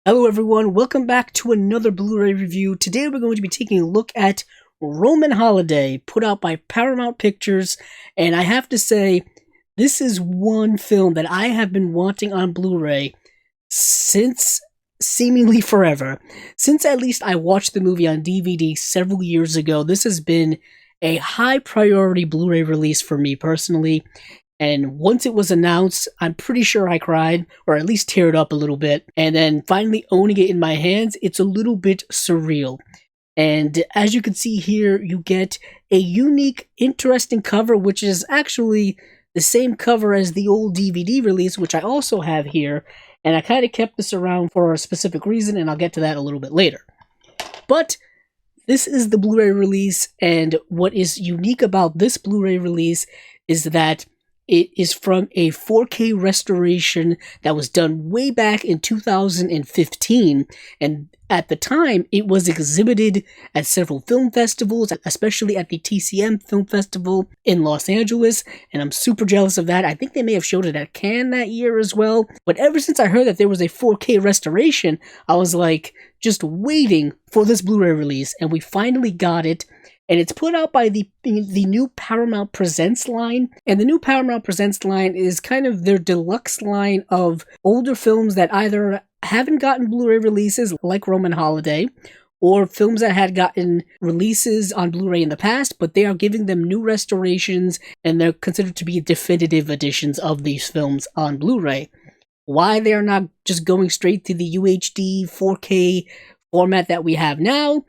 Hello everyone, welcome back to another Blu-ray review. Today we're going to be taking a look at Roman Holiday, put out by Paramount Pictures, and I have to say, this is one film that I have been wanting on Blu-ray since seemingly forever. Since at least I watched the movie on DVD several years ago, this has been a high priority Blu-ray release for me personally. And once it was announced, I'm pretty sure I cried, or at least teared up a little bit. And then finally owning it in my hands, it's a little bit surreal. And as you can see here, you get a unique, interesting cover, which is actually the same cover as the old DVD release, which I also have here. And I kind of kept this around for a specific reason, and I'll get to that a little bit later. But this is the Blu-ray release, and what is unique about this Blu-ray release is that it is from a 4K restoration that was done way back in 2015, and at the time, it was exhibited at several film festivals, especially at the TCM Film Festival in Los Angeles, and I'm super jealous of that. I think they may have showed it at Cannes that year as well, but ever since I heard that there was a 4K restoration, I was like, just waiting for this Blu-ray release, and we finally got it. And it's put out by the new Paramount Presents line. And the new Paramount Presents line is kind of their deluxe line of older films that either haven't gotten Blu-ray releases, like Roman Holiday, or films that had gotten releases on Blu-ray in the past, but they are giving them new restorations, and they're considered to be definitive editions of these films on Blu-ray. Why they are not just going straight to the UHD 4K format that we have now,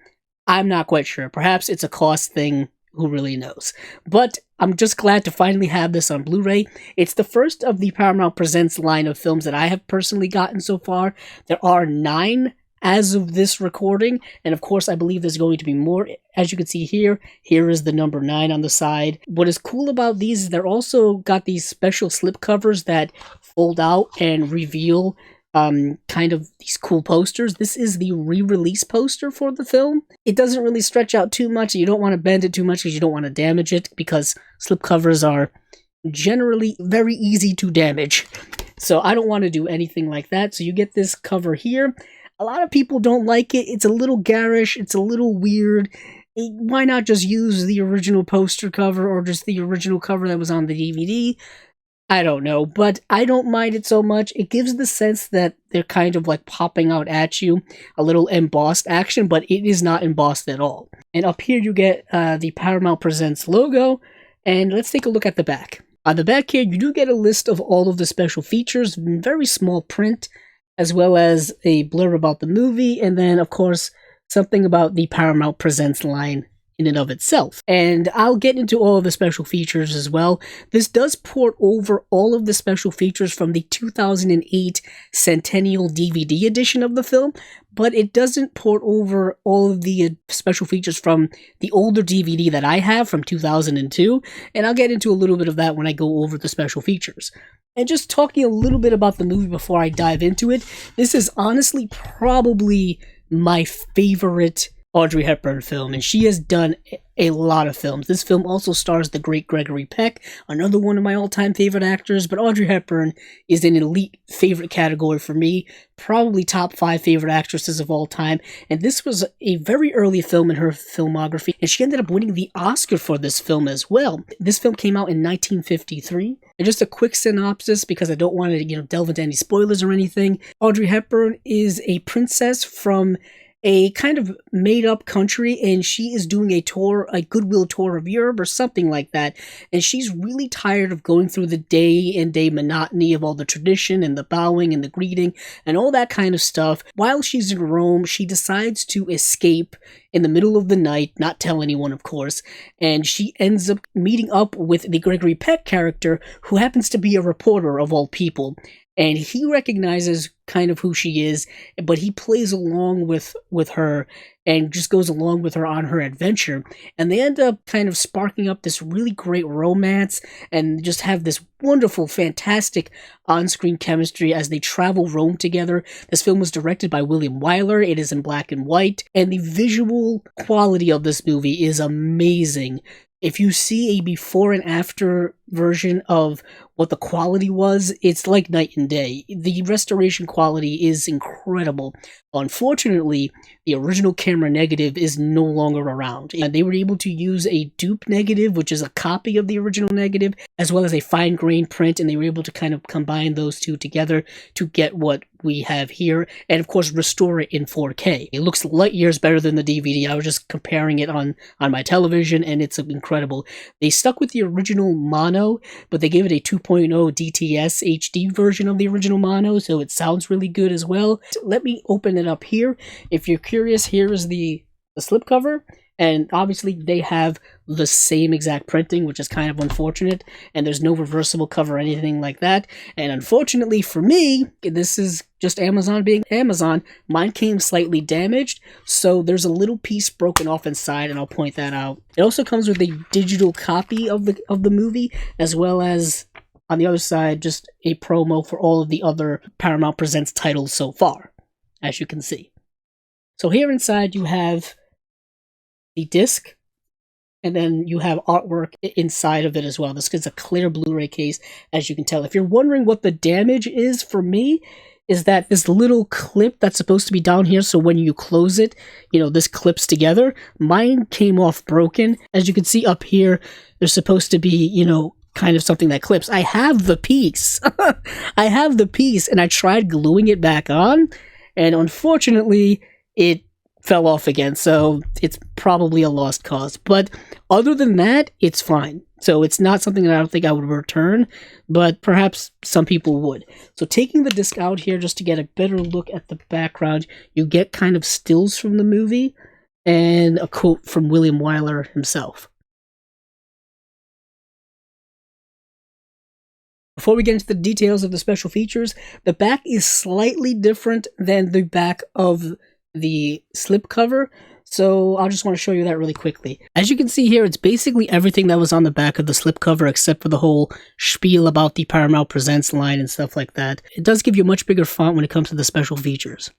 I'm not quite sure. Perhaps it's a cost thing, who really knows. But I'm just glad to finally have this on Blu-ray. It's the first of the Paramount Presents line of films that I have personally gotten so far. There are 9 as of this recording, and of course I believe there's going to be more. As you can see here is the number 9 on the side. What is cool about these is they're also got these special slipcovers that fold out and reveal kind of these cool posters. This is the re-release poster for the film. It doesn't really stretch out too much. You don't want to bend it too much because you don't want to damage it, because slipcovers are generally very easy to damage. So I don't want to do anything like that. So you get this cover here. A lot of people don't like it. It's a little garish. It's a little weird. Why not just use the original poster cover, or just the original cover that was on the DVD? I don't know, but I don't mind it so much. It gives the sense that they're kind of like popping out at you, a little embossed action, but it is not embossed at all. And up here you get the Paramount Presents logo, and let's take a look at the back. On the back here, you do get a list of all of the special features in very small print, as well as a blurb about the movie, and then, of course, something about the Paramount Presents line in and of itself. And I'll get into all of the special features as well. This does port over all of the special features from the 2008 Centennial DVD edition of the film, but it doesn't port over all of the special features from the older DVD that I have from 2002, and I'll get into a little bit of that when I go over the special features. And just talking a little bit about the movie before I dive into it, this is honestly probably my favorite Audrey Hepburn film, and she has done a lot of films. This film also stars the great Gregory Peck, another one of my all-time favorite actors, but Audrey Hepburn is an elite favorite category for me, probably top 5 favorite actresses of all time, and this was a very early film in her filmography, and she ended up winning the Oscar for this film as well. This film came out in 1953, and just a quick synopsis, because I don't want to delve into any spoilers or anything. Audrey Hepburn is a princess from a kind of made-up country, and she is doing a tour, a goodwill tour of Europe or something like that, and she's really tired of going through the day-and-day monotony of all the tradition and the bowing and the greeting and all that kind of stuff. While she's in Rome, she decides to escape in the middle of the night, not tell anyone, of course, and she ends up meeting up with the Gregory Peck character, who happens to be a reporter of all people. And he recognizes kind of who she is, but he plays along with her and just goes along with her on her adventure. And they end up kind of sparking up this really great romance and just have this wonderful, fantastic on-screen chemistry as they travel Rome together. This film was directed by William Wyler. It is in black and white, and the visual quality of this movie is amazing. If you see a before and after version of what the quality was, it's like night and day. The restoration quality is incredible. Unfortunately, the original camera negative is no longer around. And they were able to use a dupe negative, which is a copy of the original negative, as well as a fine-grained print, and they were able to kind of combine those two together to get what we have here, and of course restore it in 4K. It looks light years better than the DVD. I was just comparing it on my television, and it's incredible. They stuck with the original mono, but they gave it a 2.0 DTS HD version of the original mono, so it sounds really good as well. So let me open it up here. If you're curious, here is the slipcover. And obviously they have the same exact printing, which is kind of unfortunate, and there's no reversible cover or anything like that. And unfortunately for me, this is just Amazon being Amazon, mine came slightly damaged, so there's a little piece broken off inside, and I'll point that out. It also comes with a digital copy of the movie, as well as on the other side, just a promo for all of the other Paramount Presents titles so far, as you can see. So here inside you have the disc, and then you have artwork inside of it as well. This is a clear Blu-ray case, as you can tell. If you're wondering what the damage is for me, is that this little clip that's supposed to be down here, so when you close it, this clips together. Mine came off broken. As you can see up here, there's supposed to be, kind of something that clips. I have the piece. I have the piece, and I tried gluing it back on, and unfortunately, it fell off again, so it's probably a lost cause. But other than that, it's fine. So it's not something that I don't think I would return, but perhaps some people would. So taking the disc out here just to get a better look at the background, you get kind of stills from the movie and a quote from William Wyler himself. Before we get into the details of the special features, the back is slightly different than the back of the slipcover, so I'll just want to show you that really quickly. As you can see here, it's basically everything that was on the back of the slipcover except for the whole spiel about the Paramount Presents line and stuff like that. It does give you a much bigger font when it comes to the special features.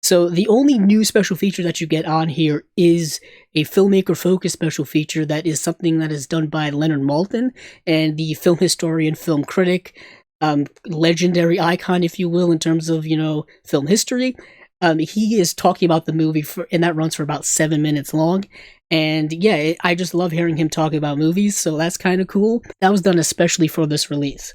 So the only new special feature that you get on here is a filmmaker focus special feature that is something that is done by Leonard Maltin, and the film historian, film critic, legendary icon, if you will, in terms of, film history. He is talking about the movie, and that runs for about 7 minutes long. And yeah, I just love hearing him talk about movies, so that's kind of cool. That was done especially for this release.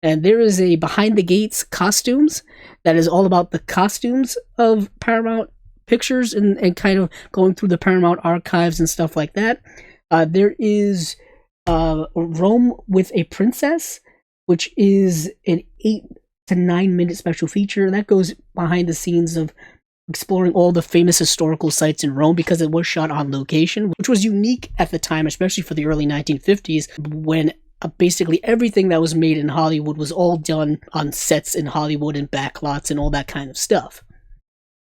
And there is a Behind the Gates costumes that is all about the costumes of Paramount Pictures and kind of going through the Paramount archives and stuff like that. There is Rome with a Princess, which is an 8 to 9 minute special feature that goes behind the scenes of exploring all the famous historical sites in Rome, because it was shot on location, which was unique at the time, especially for the early 1950s, when basically everything that was made in Hollywood was all done on sets in Hollywood and backlots and all that kind of stuff.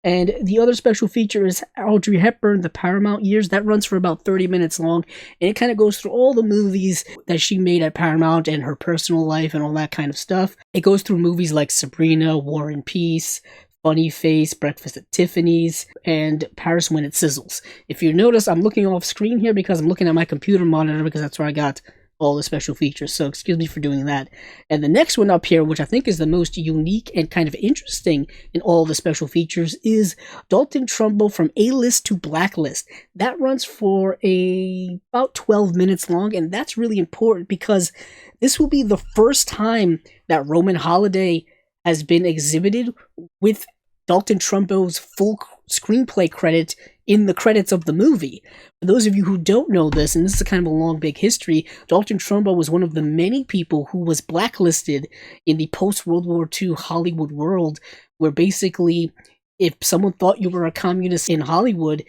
And the other special feature is Audrey Hepburn, The Paramount Years. That runs for about 30 minutes long, and it kind of goes through all the movies that she made at Paramount and her personal life and all that kind of stuff. It goes through movies like Sabrina, War and Peace, Funny Face, Breakfast at Tiffany's, and Paris When It Sizzles. If you notice, I'm looking off screen here because I'm looking at my computer monitor, because that's where I got all the special features, so excuse me for doing that. And the next one up here, which I think is the most unique and kind of interesting in all the special features, is Dalton Trumbo From A-List to Blacklist. That runs for about 12 minutes long, and that's really important because this will be the first time that Roman Holiday has been exhibited with Dalton Trumbo's full screenplay credit in the credits of the movie. For those of you who don't know this, and this is kind of a long, big history, Dalton Trumbo was one of the many people who was blacklisted in the post-World War II Hollywood world, where basically, if someone thought you were a communist in Hollywood,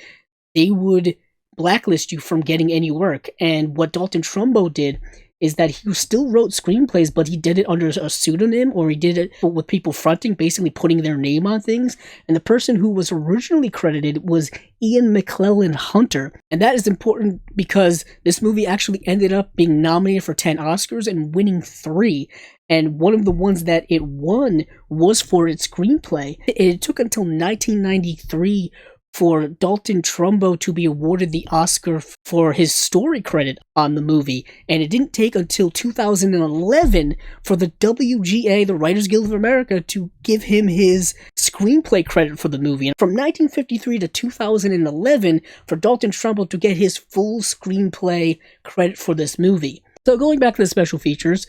they would blacklist you from getting any work. And what Dalton Trumbo did is that he still wrote screenplays, but he did it under a pseudonym, or he did it with people fronting, basically putting their name on things. And the person who was originally credited was Ian McClellan Hunter. And that is important because this movie actually ended up being nominated for 10 Oscars and winning 3. And one of the ones that it won was for its screenplay. It took until 1993 for Dalton Trumbo to be awarded the Oscar for his story credit on the movie, and it didn't take until 2011 for the WGA, the Writers Guild of America, to give him his screenplay credit for the movie. And from 1953 to 2011 for Dalton Trumbo to get his full screenplay credit for this movie. So going back to the special features,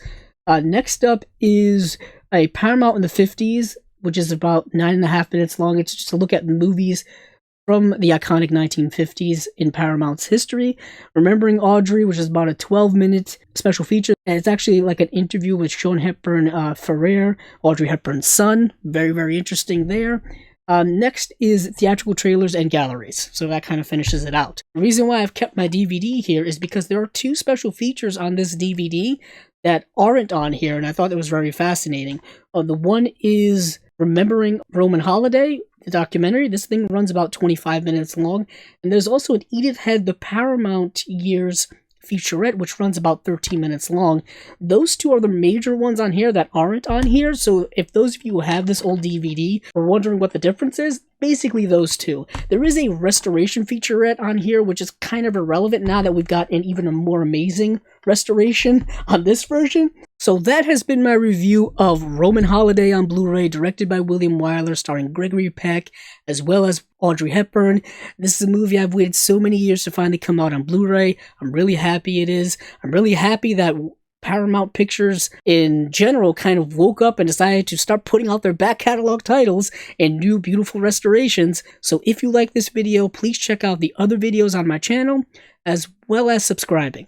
next up is a Paramount in the 50s, which is about 9.5 minutes long. It's just a look at movies from the iconic 1950s in Paramount's history. Remembering Audrey, which is about a 12-minute special feature. And it's actually like an interview with Sean Hepburn Ferrer, Audrey Hepburn's son. Very, very interesting there. Next is theatrical trailers and galleries. So that kind of finishes it out. The reason why I've kept my DVD here is because there are 2 special features on this DVD that aren't on here, and I thought it was very fascinating. The one is Remembering Roman Holiday, the documentary. This thing runs about 25 minutes long. And there's also an Edith Head, the Paramount Years featurette, which runs about 13 minutes long. Those 2 are the major ones on here that aren't on here. So if those of you who have this old DVD are wondering what the difference is, basically those 2. There is a restoration featurette on here, which is kind of irrelevant now that we've got an even more amazing restoration on this version. So that has been my review of Roman Holiday on Blu-ray, directed by William Wyler, starring Gregory Peck, as well as Audrey Hepburn. This is a movie I've waited so many years to finally come out on Blu-ray. I'm really happy it is. I'm really happy that Paramount Pictures in general kind of woke up and decided to start putting out their back catalog titles and new beautiful restorations. So if you like this video, please check out the other videos on my channel, as well as subscribing.